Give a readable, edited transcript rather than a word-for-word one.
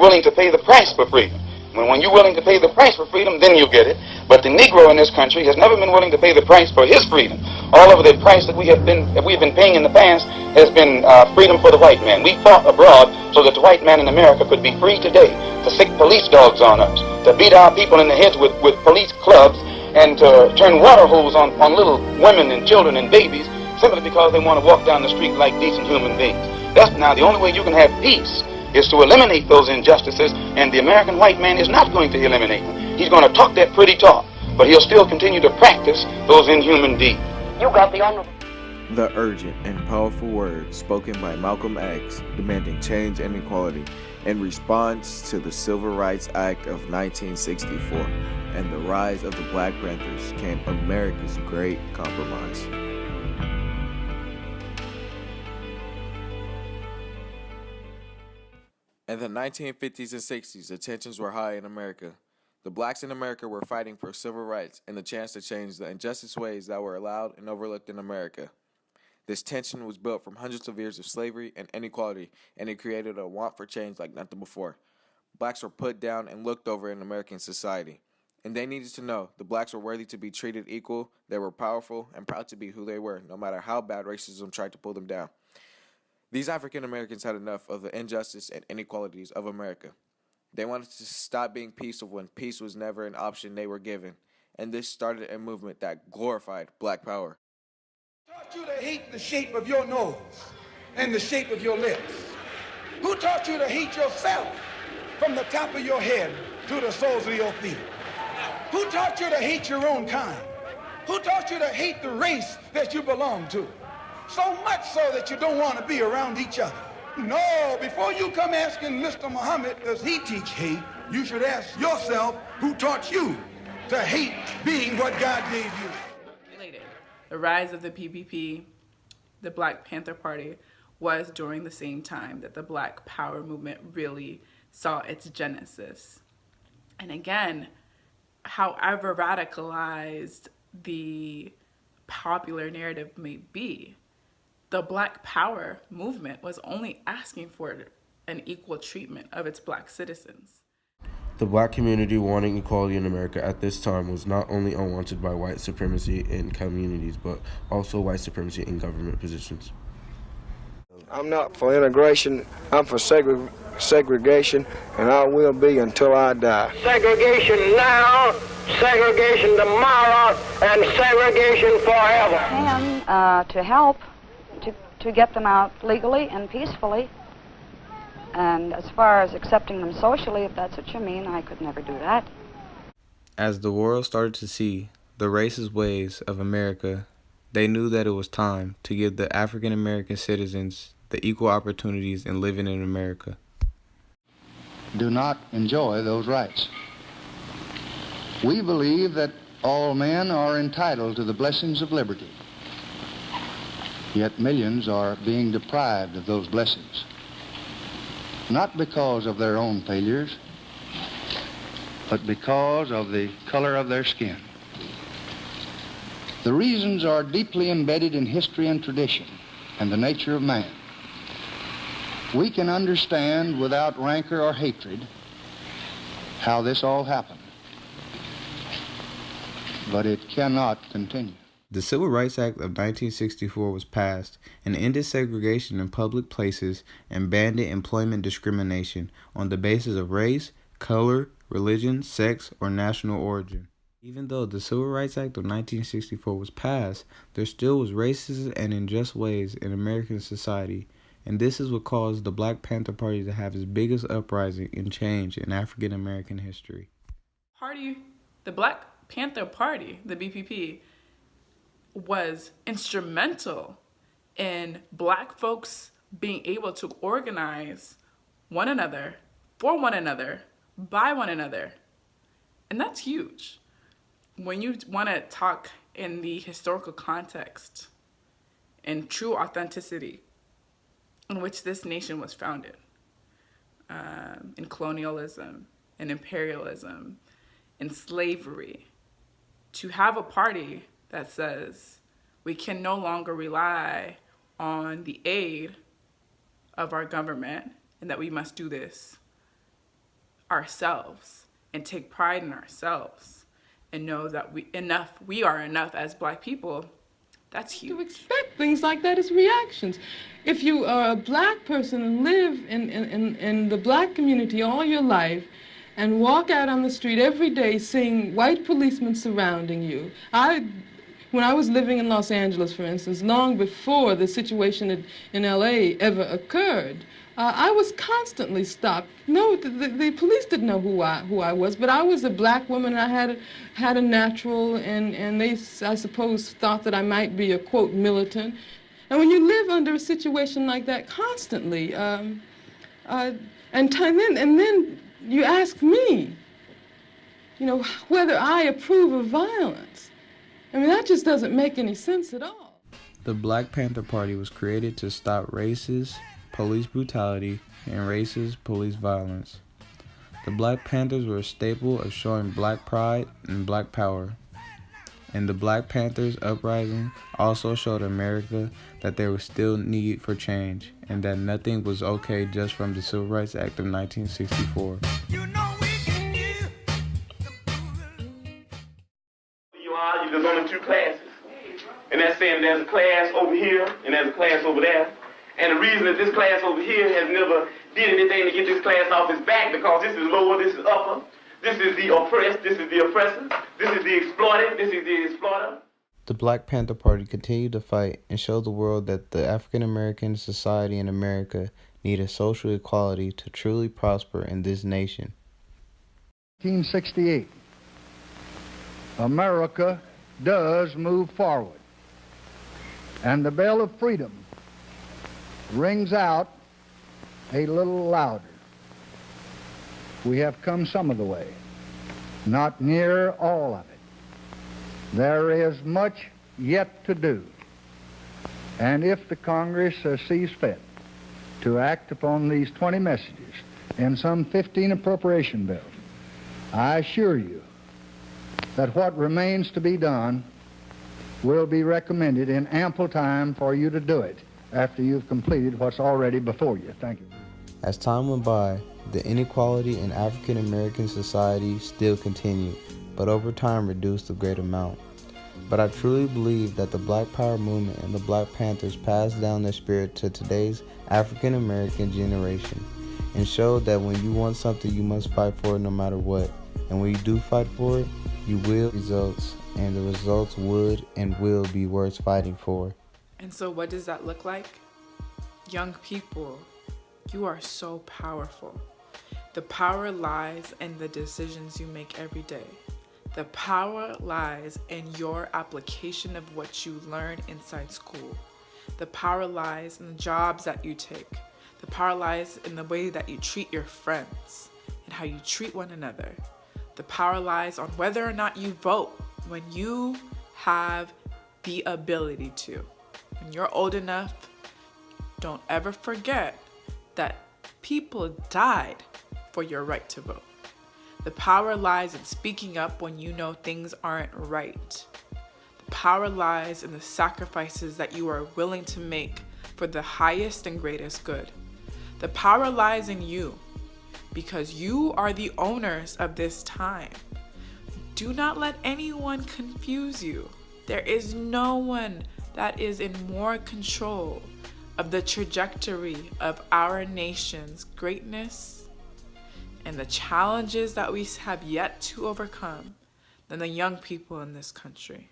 willing to pay the price for freedom. When you're willing to pay the price for freedom, then you get it. But the Negro in this country has never been willing to pay the price for his freedom. All of the price that we have been paying in the past has been freedom for the white man. We fought abroad so that the white man in America could be free today to sick police dogs on us, to beat our people in the heads with police clubs, and to turn water hose on little women and children and babies simply because they want to walk down the street like decent human beings. That's now the only way you can have peace, is to eliminate those injustices, and the American white man is not going to eliminate them. He's going to talk that pretty talk, but he'll still continue to practice those inhuman deeds. You got the honorable. The urgent and powerful words spoken by Malcolm X demanding change and equality in response to the Civil Rights Act of 1964 and the rise of the Black Panthers came America's great compromise. In the 1950s and 60s, the tensions were high in America. The blacks in America were fighting for civil rights and the chance to change the injustice ways that were allowed and overlooked in America. This tension was built from hundreds of years of slavery and inequality, and it created a want for change like nothing before. Blacks were put down and looked over in American society, and they needed to know the blacks were worthy to be treated equal, they were powerful, and proud to be who they were, no matter how bad racism tried to pull them down. These African Americans had enough of the injustice and inequalities of America. They wanted to stop being peaceful when peace was never an option they were given, and this started a movement that glorified Black power. Who taught you to hate the shape of your nose and the shape of your lips? Who taught you to hate yourself from the top of your head to the soles of your feet? Who taught you to hate your own kind? Who taught you to hate the race that you belong to? So much so that you don't want to be around each other. No, before you come asking Mr. Muhammad, does he teach hate, you should ask yourself, who taught you to hate being what God gave you? The rise of the PPP, the Black Panther Party, was during the same time that the Black Power movement really saw its genesis. And again, however radicalized the popular narrative may be, the Black Power movement was only asking for an equal treatment of its Black citizens. The Black community wanting equality in America at this time was not only unwanted by white supremacy in communities, but also white supremacy in government positions. I'm not for integration, I'm for segregation, and I will be until I die. Segregation now, segregation tomorrow, and segregation forever. And to help to get them out legally and peacefully. And as far as accepting them socially, if that's what you mean, I could never do that. As the world started to see the racist ways of America, they knew that it was time to give the African American citizens the equal opportunities in living in America. Do not enjoy those rights. We believe that all men are entitled to the blessings of liberty. Yet millions are being deprived of those blessings. Not because of their own failures, but because of the color of their skin. The reasons are deeply embedded in history and tradition and the nature of man. We can understand without rancor or hatred how this all happened, but it cannot continue. The Civil Rights Act of 1964 was passed and ended segregation in public places and banned employment discrimination on the basis of race, color, religion, sex, or national origin. Even though the Civil Rights Act of 1964 was passed, there still was racist and unjust ways in American society, and this is what caused the Black Panther Party to have its biggest uprising and change in African American history. The Black Panther Party, the BPP, was instrumental in Black folks being able to organize one another, for one another, by one another. And that's huge. When you want to talk in the historical context and true authenticity in which this nation was founded, in colonialism, in imperialism, in slavery, to have a party that says we can no longer rely on the aid of our government and that we must do this ourselves and take pride in ourselves and know that we are enough as Black people, that's huge. To expect things like that as reactions. If you are a Black person and live in the Black community all your life and walk out on the street every day seeing white policemen surrounding you, when I was living in Los Angeles, for instance, long before the situation in LA ever occurred, I was constantly stopped. No, the police didn't know who I was, but I was a Black woman, and I had a natural, and they, I suppose, thought that I might be a, quote, militant. And when you live under a situation like that constantly, and then you ask me, you know, whether I approve of violence. I mean, that just doesn't make any sense at all. The Black Panther Party was created to stop racist police brutality and racist police violence. The Black Panthers were a staple of showing Black pride and Black power. And the Black Panthers uprising also showed America that there was still need for change and that nothing was okay just from the Civil Rights Act of 1964. There's only two classes, and that's saying there's a class over here and there's a class over there, and the reason that this class over here has never did anything to get this class off its back, because this is lower, this is upper, this is the oppressed, this is the oppressor, this is the exploited, this is the exploiter. The Black Panther Party continued to fight and show the world that the African American society in America needed social equality to truly prosper in this nation. 1968, America does move forward, and the bell of freedom rings out a little louder. We have come some of the way, not near all of it. There is much yet to do, and if the Congress sees fit to act upon these 20 messages and some 15 appropriation bills, I assure you that what remains to be done will be recommended in ample time for you to do it after you've completed what's already before you. Thank you. As time went by, the inequality in African American society still continued, but over time reduced a great amount. But I truly believe that the Black Power movement and the Black Panthers passed down their spirit to today's African American generation and showed that when you want something, you must fight for it no matter what. And when you do fight for it, you will results, and the results would and will be worth fighting for. And so what does that look like? Young people, you are so powerful. The power lies in the decisions you make every day. The power lies in your application of what you learn inside school. The power lies in the jobs that you take. The power lies in the way that you treat your friends and how you treat one another. The power lies on whether or not you vote when you have the ability to. When you're old enough, don't ever forget that people died for your right to vote. The power lies in speaking up when you know things aren't right. The power lies in the sacrifices that you are willing to make for the highest and greatest good. The power lies in you, because you are the owners of this time. Do not let anyone confuse you. There is no one that is in more control of the trajectory of our nation's greatness and the challenges that we have yet to overcome than the young people in this country.